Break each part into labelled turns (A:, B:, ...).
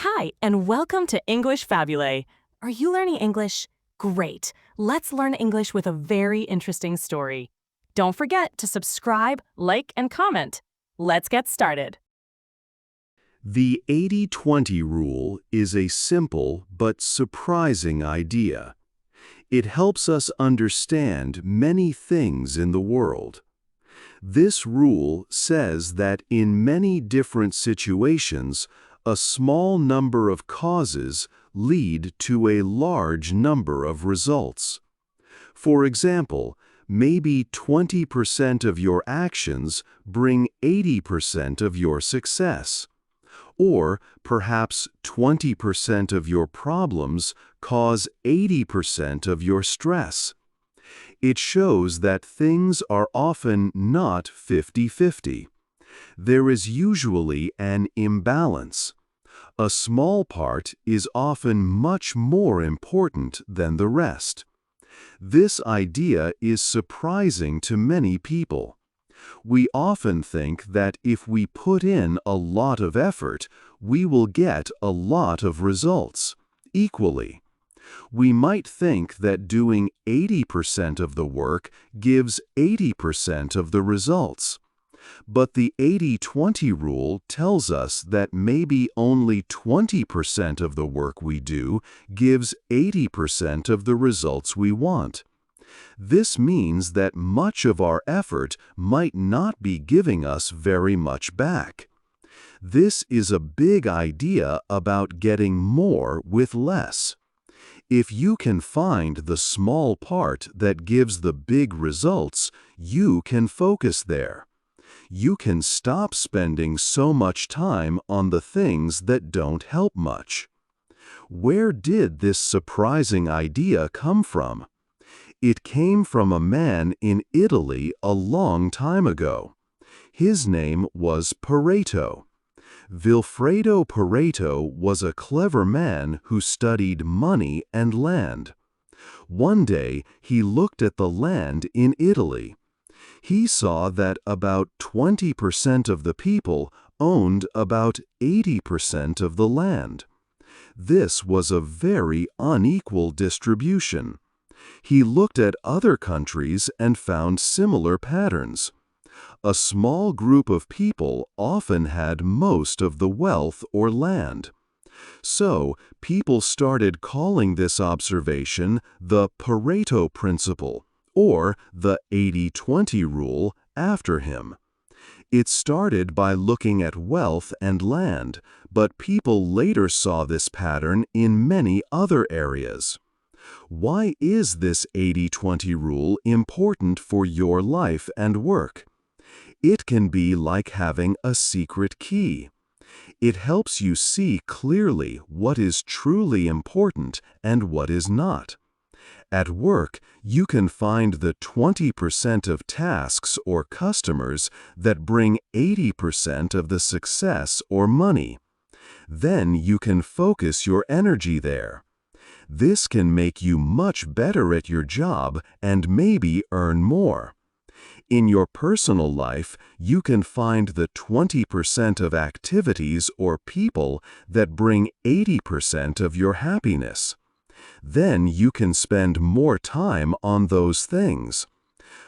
A: Hi, and welcome to English-Fabule. Are you learning English? Great. Let's learn English with a very interesting story. Don't forget to subscribe, like, and comment. Let's get started.
B: The 80-20 rule is a simple but surprising idea. It helps us understand many things in the world. This rule says that in many different situations, a small number of causes lead to a large number of results. For example, maybe 20% of your actions bring 80% of your success. Or perhaps 20% of your problems cause 80% of your stress. It shows that things are often not 50-50. There is usually an imbalance. A small part is often much more important than the rest. This idea is surprising to many people. We often think that if we put in a lot of effort, we will get a lot of results, equally. We might think that doing 80% of the work gives 80% of the results. But the 80-20 rule tells us that maybe only 20% of the work we do gives 80% of the results we want. This means that much of our effort might not be giving us very much back. This is a big idea about getting more with less. If you can find the small part that gives the big results, you can focus there. You can stop spending so much time on the things that don't help much. Where did this surprising idea come from? It came from a man in Italy a long time ago. His name was Pareto. Vilfredo Pareto was a clever man who studied money and land. One day, he looked at the land in Italy. He saw that about 20% of the people owned about 80% of the land. This was a very unequal distribution. He looked at other countries and found similar patterns. A small group of people often had most of the wealth or land. So, people started calling this observation the Pareto principle, or the 80-20 rule, after him. It started by looking at wealth and land, but people later saw this pattern in many other areas. Why is this 80-20 rule important for your life and work? It can be like having a secret key. It helps you see clearly what is truly important and what is not. At work, you can find the 20% of tasks or customers that bring 80% of the success or money. Then you can focus your energy there. This can make you much better at your job and maybe earn more. In your personal life, you can find the 20% of activities or people that bring 80% of your happiness. Then you can spend more time on those things.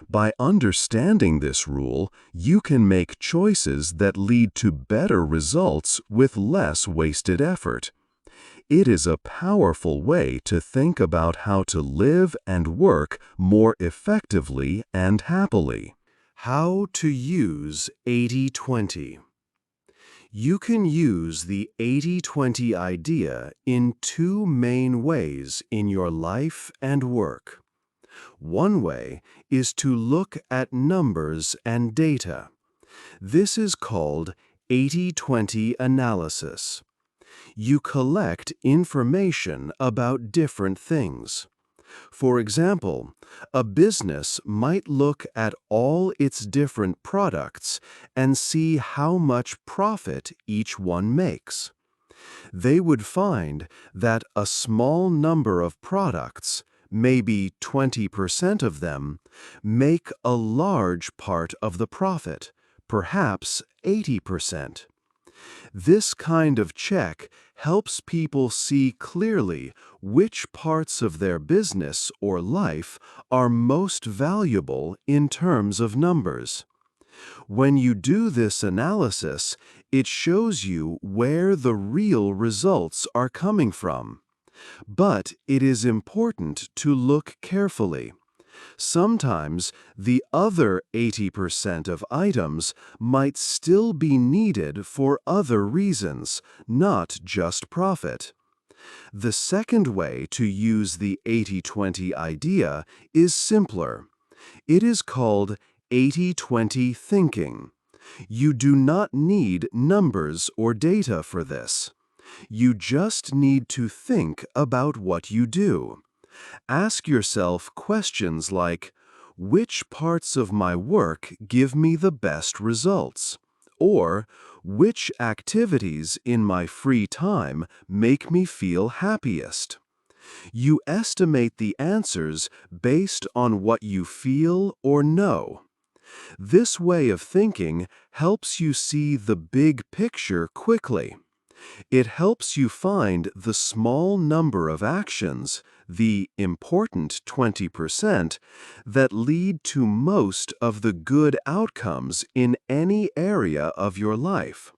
B: By understanding this rule, you can make choices that lead to better results with less wasted effort. It is a powerful way to think about how to live and work more effectively and happily. How to use 80-20. You can use the 80-20 idea in two main ways in your life and work. One way is to look at numbers and data. This is called 80-20 analysis. You collect information about different things. For example, a business might look at all its different products and see how much profit each one makes. They would find that a small number of products, maybe 20% of them, make a large part of the profit, perhaps 80%. This kind of check helps people see clearly which parts of their business or life are most valuable in terms of numbers. When you do this analysis, it shows you where the real results are coming from. But it is important to look carefully. Sometimes the other 80% of items might still be needed for other reasons, not just profit. The second way to use the 80-20 idea is simpler. It is called 80-20 thinking. You do not need numbers or data for this. You just need to think about what you do. Ask yourself questions like, which parts of my work give me the best results? Or, which activities in my free time make me feel happiest? You estimate the answers based on what you feel or know. This way of thinking helps you see the big picture quickly. It helps you find the small number of actions, the important 20%, that lead to most of the good outcomes in any area of your life.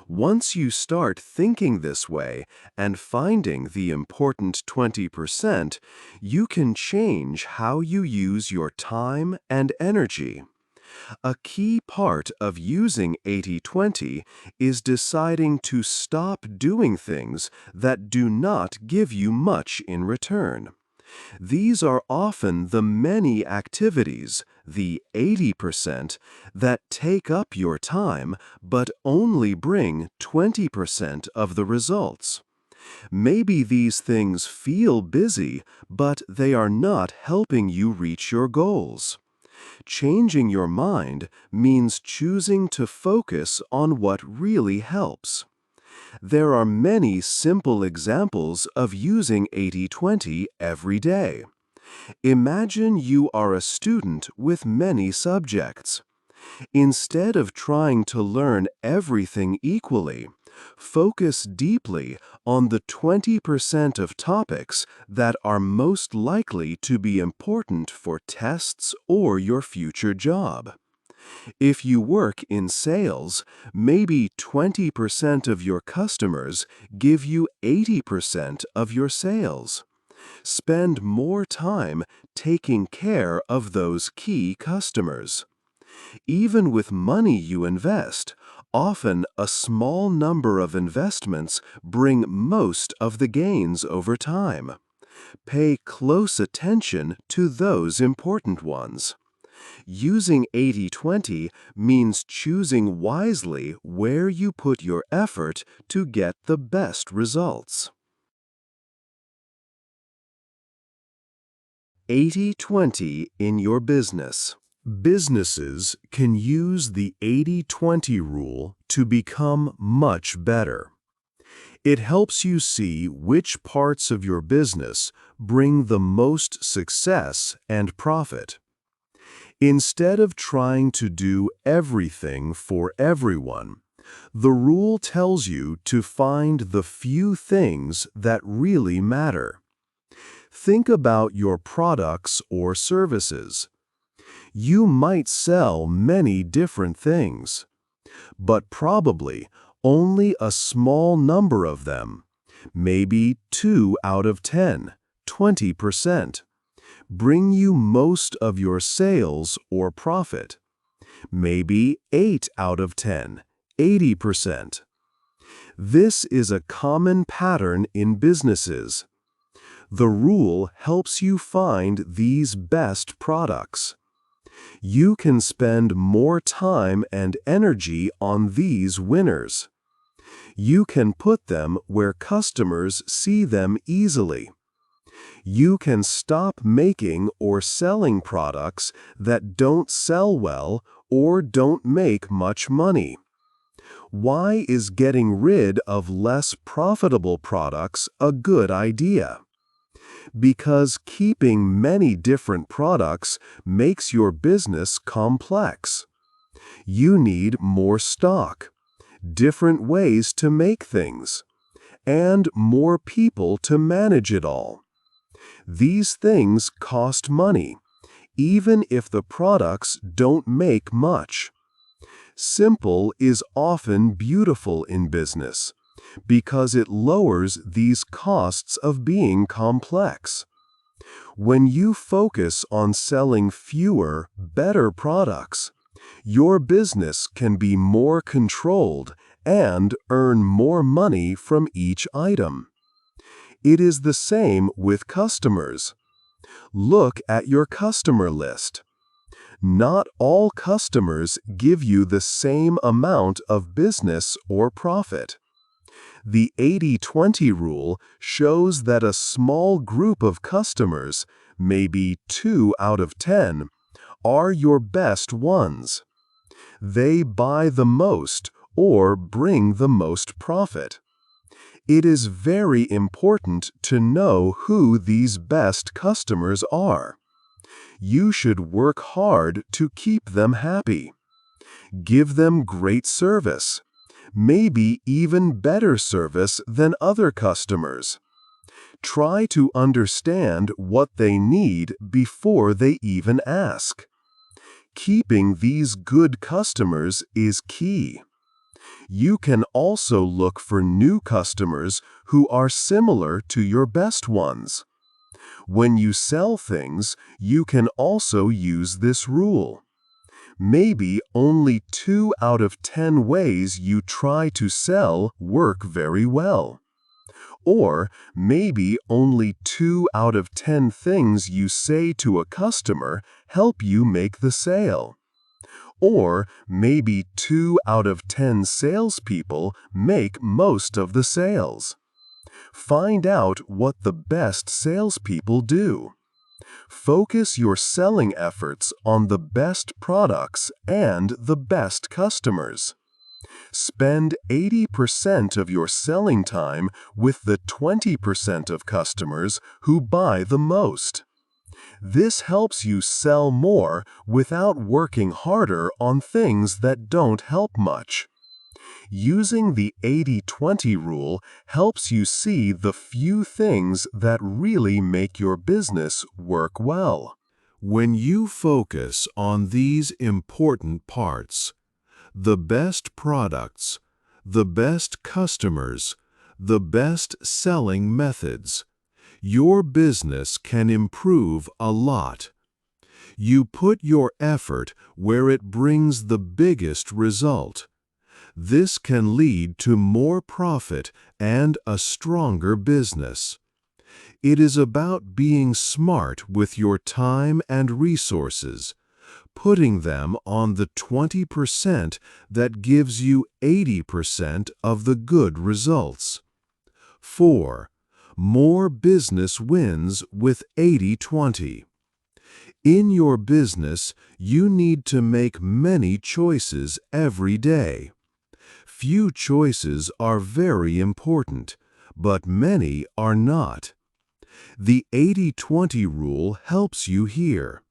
B: Once you start thinking this way and finding the important 20%, you can change how you use your time and energy. A key part of using 80-20 is deciding to stop doing things that do not give you much in return. These are often the many activities, the 80%, that take up your time but only bring 20% of the results. Maybe these things feel busy, but they are not helping you reach your goals. Changing your mind means choosing to focus on what really helps. There are many simple examples of using 80-20 every day. Imagine you are a student with many subjects. Instead of trying to learn everything equally, focus deeply on the 20% of topics that are most likely to be important for tests or your future job. If you work in sales, maybe 20% of your customers give you 80% of your sales. Spend more time taking care of those key customers. Even with money you invest, often a small number of investments bring most of the gains over time. Pay close attention to those important ones. Using 80-20 means choosing wisely where you put your effort to get the best results. 80-20 in your business. Businesses can use the 80-20 rule to become much better. It helps you see which parts of your business bring the most success and profit. Instead of trying to do everything for everyone, the rule tells you to find the few things that really matter. Think about your products or services. You might sell many different things, but probably only a small number of them, maybe 2 out of 10, 20%, bring you most of your sales or profit. Maybe 8 out of 10, 80%. This is a common pattern in businesses. The rule helps you find these best products. You can spend more time and energy on these winners. You can put them where customers see them easily. You can stop making or selling products that don't sell well or don't make much money. Why is getting rid of less profitable products a good idea? Because keeping many different products makes your business complex. You need more stock. different ways to make things, and more people to manage it all. These things cost money, even if the products don't make much. Simple is often beautiful in business because it lowers these costs of being complex. When you focus on selling fewer, better products, your business can be more controlled and earn more money from each item. It is the same with customers. Look at your customer list. Not all customers give you the same amount of business or profit. The 80-20 rule shows that a small group of customers, maybe 2 out of 10, are your best ones. They buy the most or bring the most profit. It is very important to know who these best customers are. You should work hard to keep them happy. Give them great service, maybe even better service than other customers. Try to understand what they need before they even ask. Keeping these good customers is key. You can also look for new customers who are similar to your best ones. When you sell things, you can also use this rule. Maybe only 2 out of 10 ways you try to sell work very well. Or maybe only 2 out of 10 things you say to a customer help you make the sale. Or maybe 2 out of 10 salespeople make most of the sales. Find out what the best salespeople do. Focus your selling efforts on the best products and the best customers. Spend 80% of your selling time with the 20% of customers who buy the most. This helps you sell more without working harder on things that don't help much. Using the 80-20 rule helps you see the few things that really make your business work well. When you focus on these important parts, the best products, the best customers, the best selling methods, your business can improve a lot. You put your effort where it brings the biggest result. This can lead to more profit and a stronger business. It is about being smart with your time and resources, putting them on the 20% that gives you 80% of the good results. 4. More business wins with 80-20. In your business, you need to make many choices every day. Few choices are very important, but many are not. The 80-20 rule helps you here.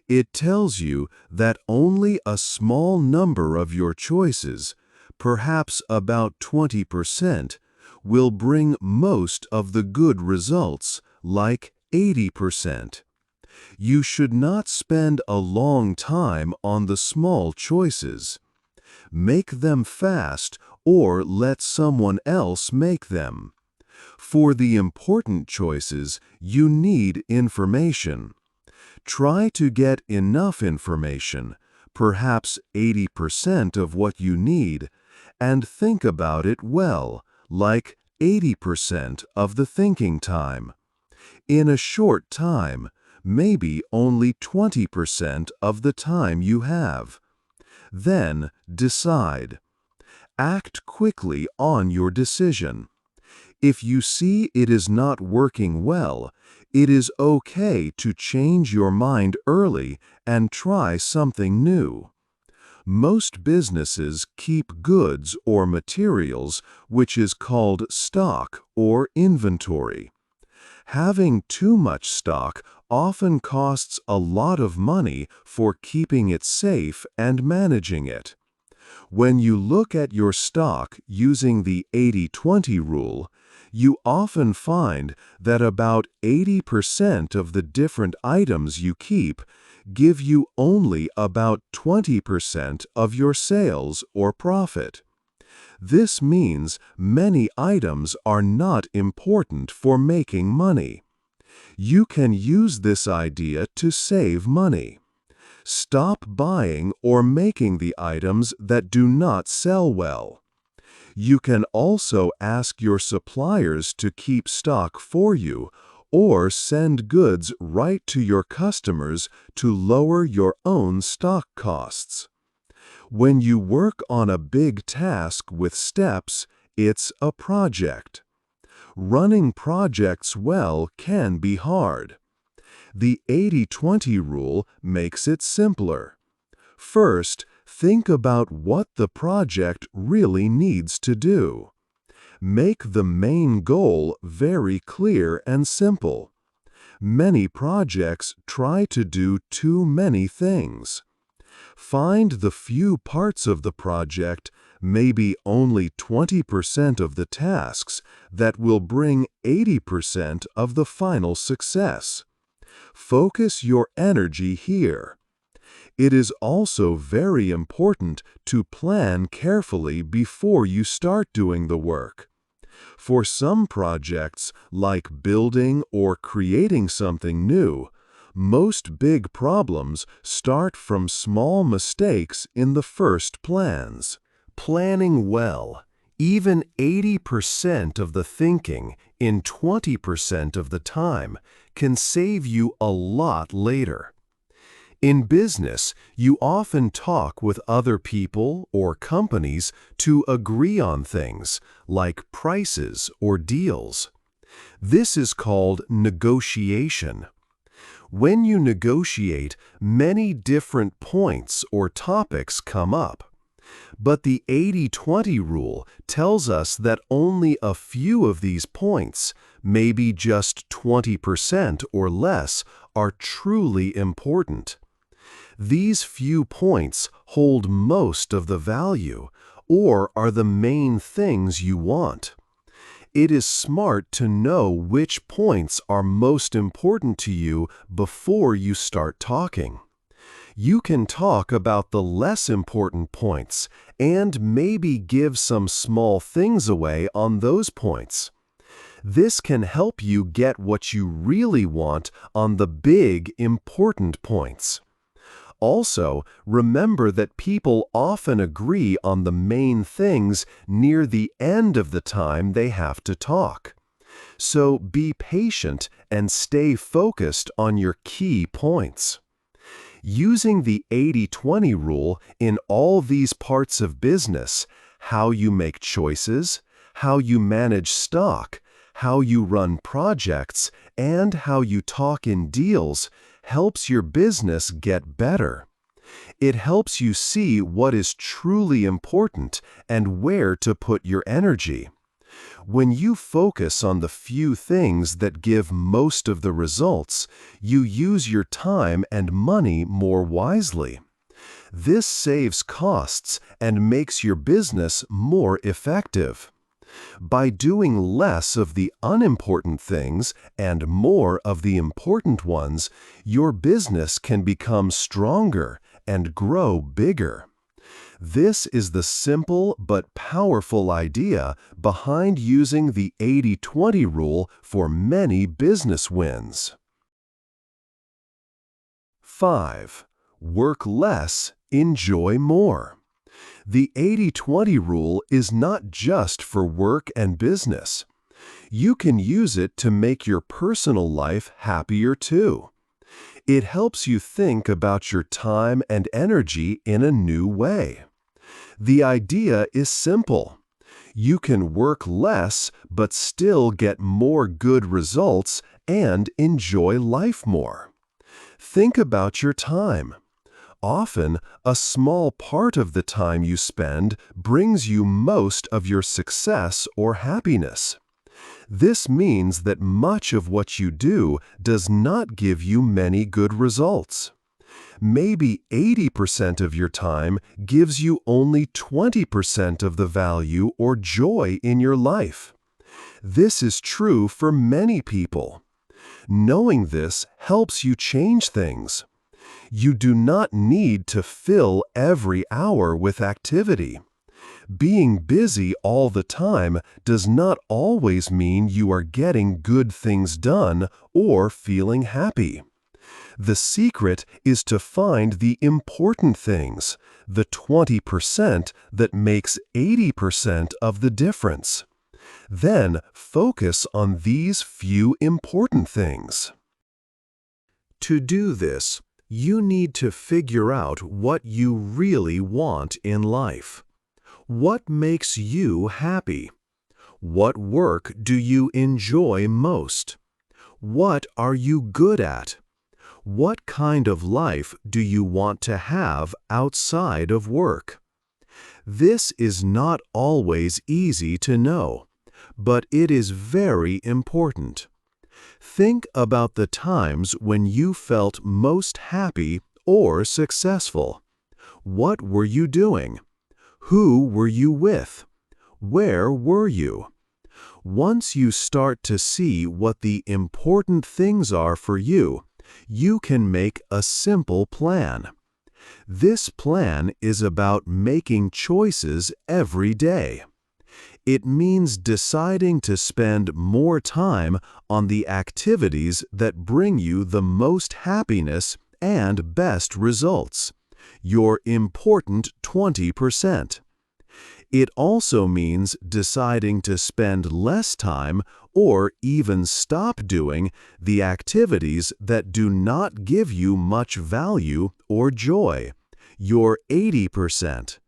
B: It tells you that only a small number of your choices, perhaps about 20%, will bring most of the good results, like 80%. You should not spend a long time on the small choices. Make them fast or let someone else make them. For the important choices, you need information. Try to get enough information, perhaps 80% of what you need, and think about it well, like 80% of the thinking time. In a short time, maybe only 20% of the time you have. Then decide. Act quickly on your decision. If you see it is not working well, it is okay to change your mind early and try something new. Most businesses keep goods or materials, which is called stock or inventory. Having too much stock often costs a lot of money for keeping it safe and managing it. When you look at your stock using the 80-20 rule, you often find that about 80% of the different items you keep give you only about 20% of your sales or profit. This means many items are not important for making money. You can use this idea to save money. Stop buying or making the items that do not sell well. You can also ask your suppliers to keep stock for you or send goods right to your customers to lower your own stock costs. When you work on a big task with steps, it's a project. Running projects well can be hard. The 80-20 rule makes it simpler. First, think about what the project really needs to do. Make the main goal very clear and simple. Many projects try to do too many things. Find the few parts of the project, maybe only 20% of the tasks, that will bring 80% of the final success. Focus your energy here. It is also very important to plan carefully before you start doing the work. For some projects, like building or creating something new, most big problems start from small mistakes in the first plans. Planning well, even 80% of the thinking in 20% of the time, can save you a lot later. In business, you often talk with other people or companies to agree on things, like prices or deals. This is called negotiation. When you negotiate, many different points or topics come up. But the 80-20 rule tells us that only a few of these points, maybe just 20% or less, are truly important. These few points hold most of the value, or are the main things you want. It is smart to know which points are most important to you before you start talking. You can talk about the less important points and maybe give some small things away on those points. This can help you get what you really want on the big, important points. Also, remember that people often agree on the main things near the end of the time they have to talk. So be patient and stay focused on your key points. Using the 80-20 rule in all these parts of business, how you make choices, how you manage stock, how you run projects, and how you talk in deals, helps your business get better. It helps you see what is truly important and where to put your energy. When you focus on the few things that give most of the results, you use your time and money more wisely. This saves costs and makes your business more effective. By doing less of the unimportant things and more of the important ones, your business can become stronger and grow bigger. This is the simple but powerful idea behind using the 80-20 rule for many business wins. 5. Work less, enjoy more. The 80-20 rule is not just for work and business. You can use it to make your personal life happier too. It helps you think about your time and energy in a new way. The idea is simple. You can work less but still get more good results and enjoy life more. Think about your time. Often, a small part of the time you spend brings you most of your success or happiness. This means that much of what you do does not give you many good results. Maybe 80% of your time gives you only 20% of the value or joy in your life. This is true for many people. Knowing this helps you change things. You do not need to fill every hour with activity. Being busy all the time does not always mean you are getting good things done or feeling happy. The secret is to find the important things, the 20% that makes 80% of the difference. Then focus on these few important things. To do this, you need to figure out what you really want in life. What makes you happy? What work do you enjoy most? What are you good at? What kind of life do you want to have outside of work? This is not always easy to know, but it is very important. Think about the times when you felt most happy or successful. What were you doing? Who were you with? Where were you? Once you start to see what the important things are for you, you can make a simple plan. This plan is about making choices every day. It means deciding to spend more time on the activities that bring you the most happiness and best results, your important 20%. It also means deciding to spend less time or even stop doing the activities that do not give you much value or joy, your 80%.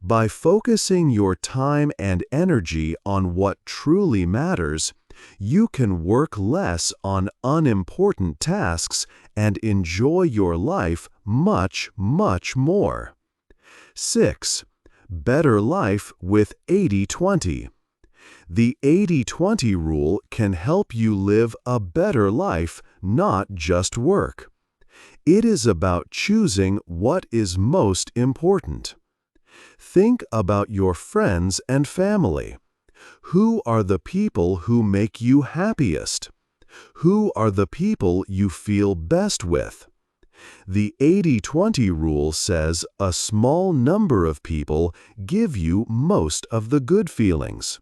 B: By focusing your time and energy on what truly matters, you can work less on unimportant tasks and enjoy your life much, much more. 6. Better life with 80-20. The 80-20 rule can help you live a better life, not just work. It is about choosing what is most important. Think about your friends and family. Who are the people who make you happiest? Who are the people you feel best with? The 80-20 rule says a small number of people give you most of the good feelings.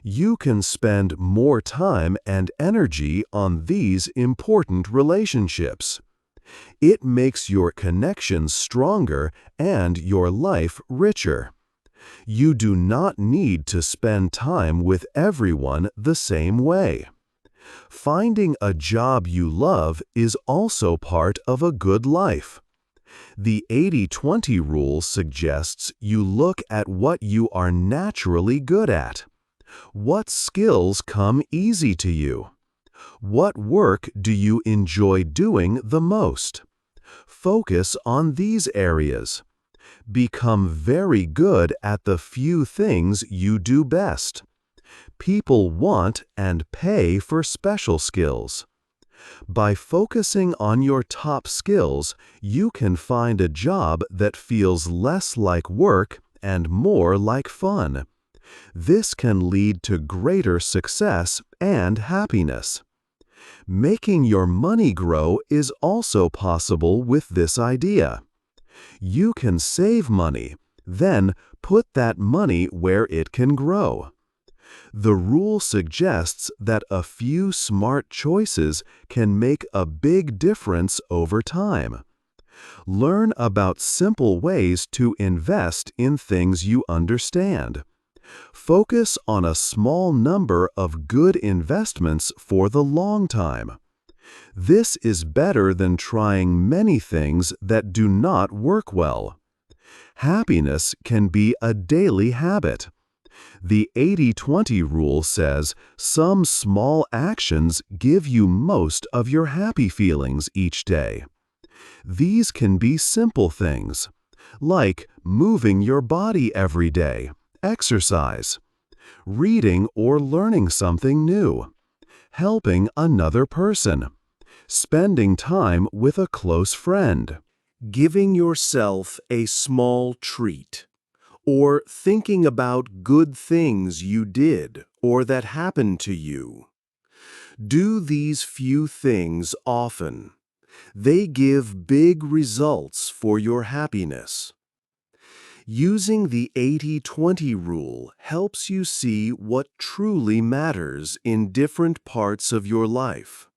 B: You can spend more time and energy on these important relationships. It makes your connections stronger and your life richer. You do not need to spend time with everyone the same way. Finding a job you love is also part of a good life. The 80-20 rule suggests you look at what you are naturally good at. What skills come easy to you? What work do you enjoy doing the most? Focus on these areas. Become very good at the few things you do best. People want and pay for special skills. By focusing on your top skills, you can find a job that feels less like work and more like fun. This can lead to greater success and happiness. Making your money grow is also possible with this idea. You can save money, then put that money where it can grow. The rule suggests that a few smart choices can make a big difference over time. Learn about simple ways to invest in things you understand. Focus on a small number of good investments for the long time. This is better than trying many things that do not work well. Happiness can be a daily habit. The 80-20 rule says some small actions give you most of your happy feelings each day. These can be simple things, like moving your body every day, exercise, reading or learning something new, helping another person, spending time with a close friend. Giving yourself a small treat, or thinking about good things you did or that happened to you. Do these few things often. They give big results for your happiness. Using the 80-20 rule helps you see what truly matters in different parts of your life.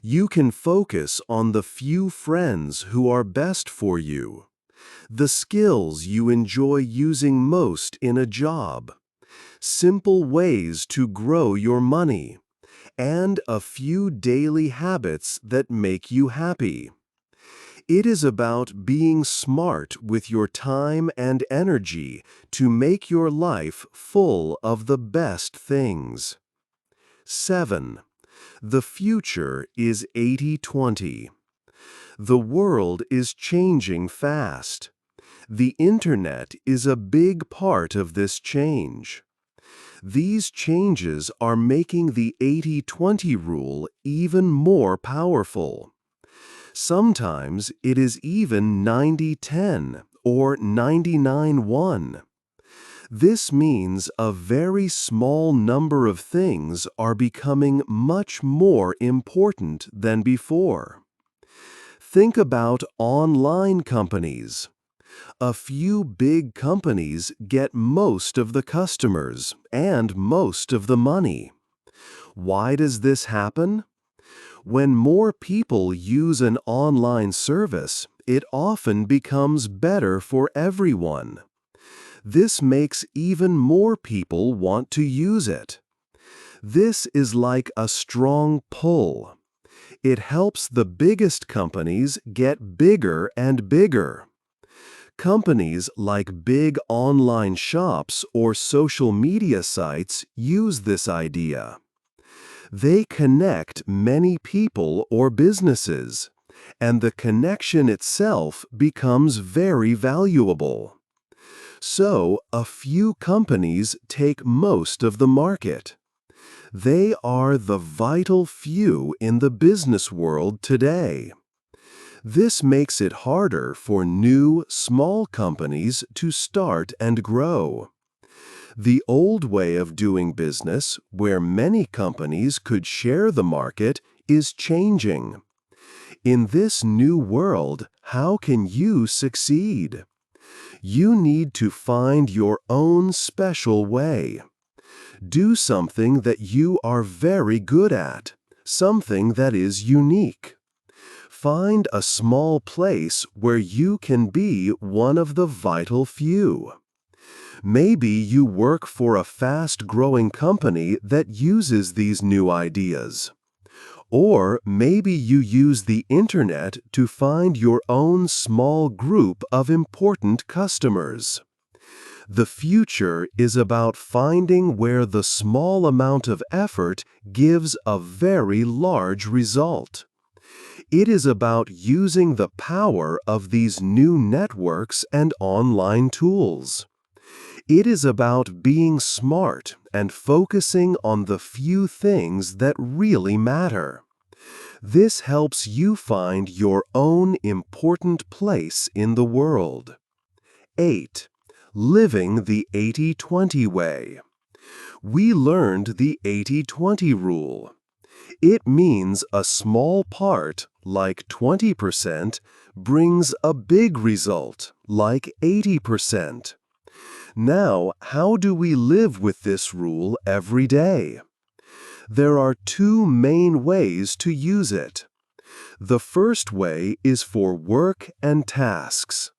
B: You can focus on the few friends who are best for you, the skills you enjoy using most in a job, simple ways to grow your money, and a few daily habits that make you happy. It is about being smart with your time and energy to make your life full of the best things. 7. The future is 80-20. The world is changing fast. The internet is a big part of this change. These changes are making the 80-20 rule even more powerful. Sometimes it is even 90-10 or 99-1. This means a very small number of things are becoming much more important than before. Think about online companies. A few big companies get most of the customers and most of the money. Why does this happen? When more people use an online service, it often becomes better for everyone. This makes even more people want to use it. This is like a strong pull. It helps the biggest companies get bigger and bigger. Companies like big online shops or social media sites use this idea. They connect many people or businesses, and the connection itself becomes very valuable. So, a few companies take most of the market. They are the vital few in the business world today. This makes it harder for new, small companies to start and grow. The old way of doing business, where many companies could share the market, is changing. In this new world, how can you succeed? You need to find your own special way. Do something that you are very good at, something that is unique. Find a small place where you can be one of the vital few. Maybe you work for a fast-growing company that uses these new ideas. Or maybe you use the internet to find your own small group of important customers. The future is about finding where the small amount of effort gives a very large result. It is about using the power of these new networks and online tools. It is about being smart and focusing on the few things that really matter. This helps you find your own important place in the world. 8. Living the 80-20 way. We learned the 80-20 rule. It means a small part, like 20%, brings a big result, like 80%. Now, how do we live with this rule every day? There are two main ways to use it. The first way is for work and tasks.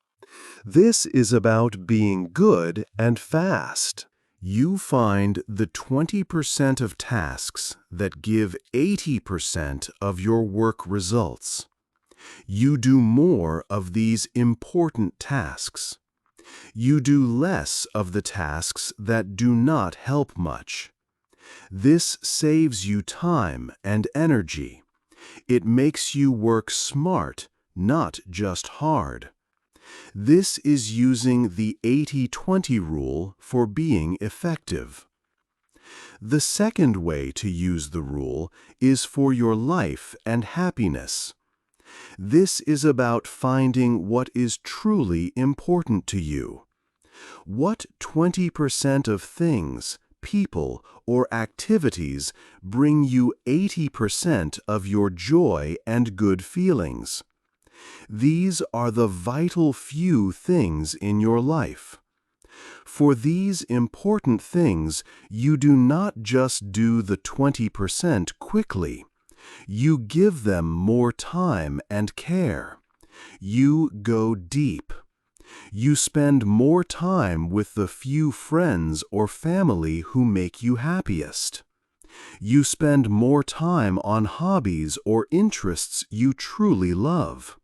B: This is about being good and fast. You find the 20% of tasks that give 80% of your work results. You do more of these important tasks. You do less of the tasks that do not help much. This saves you time and energy. It makes you work smart, not just hard. This is using the 80-20 rule for being effective. The second way to use the rule is for your life and happiness. This is about finding what is truly important to you. What 20% of things, people, or activities bring you 80% of your joy and good feelings? These are the vital few things in your life. For these important things, you do not just do the 20% quickly. You give them more time and care. You go deep. You spend more time with the few friends or family who make you happiest. You spend more time on hobbies or interests you truly love.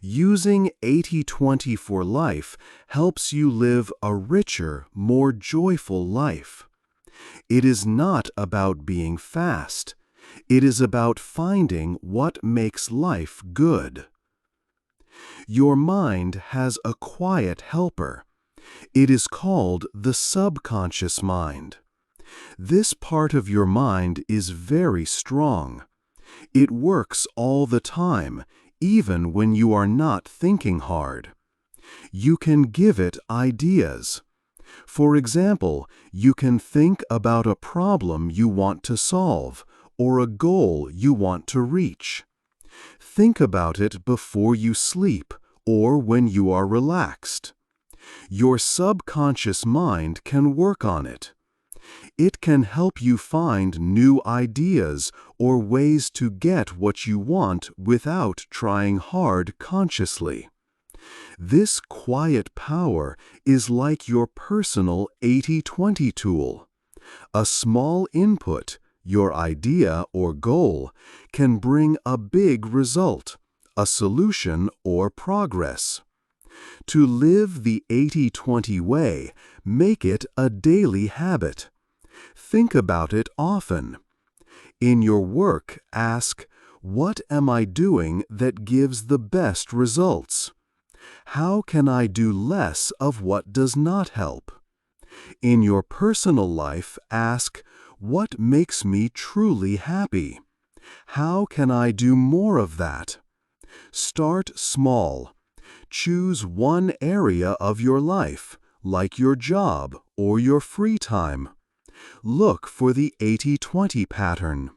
B: Using 80/20 for life helps you live a richer, more joyful life. It is not about being fast. It is about finding what makes life good. Your mind has a quiet helper. It is called the subconscious mind. This part of your mind is very strong. It works all the time, even when you are not thinking hard. You can give it ideas. For example, you can think about a problem you want to solve or a goal you want to reach. Think about it before you sleep or when you are relaxed. Your subconscious mind can work on it. It can help you find new ideas or ways to get what you want without trying hard consciously. This quiet power is like your personal 80/20 tool. A small input, your idea or goal, can bring a big result, a solution or progress. To live the 80/20 way, make it a daily habit. Think about it often. In your work, ask, "What am I doing that gives the best results? How can I do less of what does not help?" In your personal life, ask, "What makes me truly happy? How can I do more of that?" Start small. Choose one area of your life, like your job or your free time. Look for the 80/20 pattern.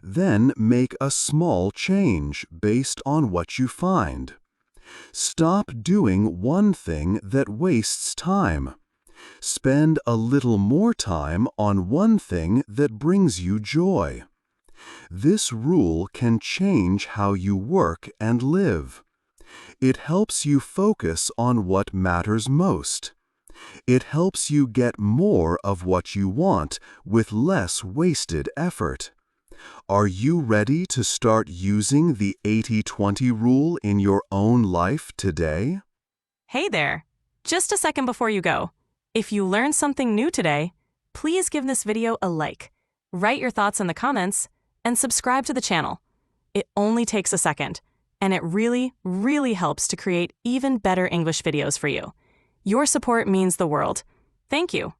B: Then make a small change based on what you find. Stop doing one thing that wastes time. Spend a little more time on one thing that brings you joy. This rule can change how you work and live. It helps you focus on what matters most. It helps you get more of what you want with less wasted effort. Are you ready to start using the 80/20 rule in your own life today?
A: Hey there! Just a second before you go. If you learned something new today, please give this video a like, write your thoughts in the comments, and subscribe to the channel. It only takes a second, and it really, really helps to create even better English videos for you. Your support means the world. Thank you.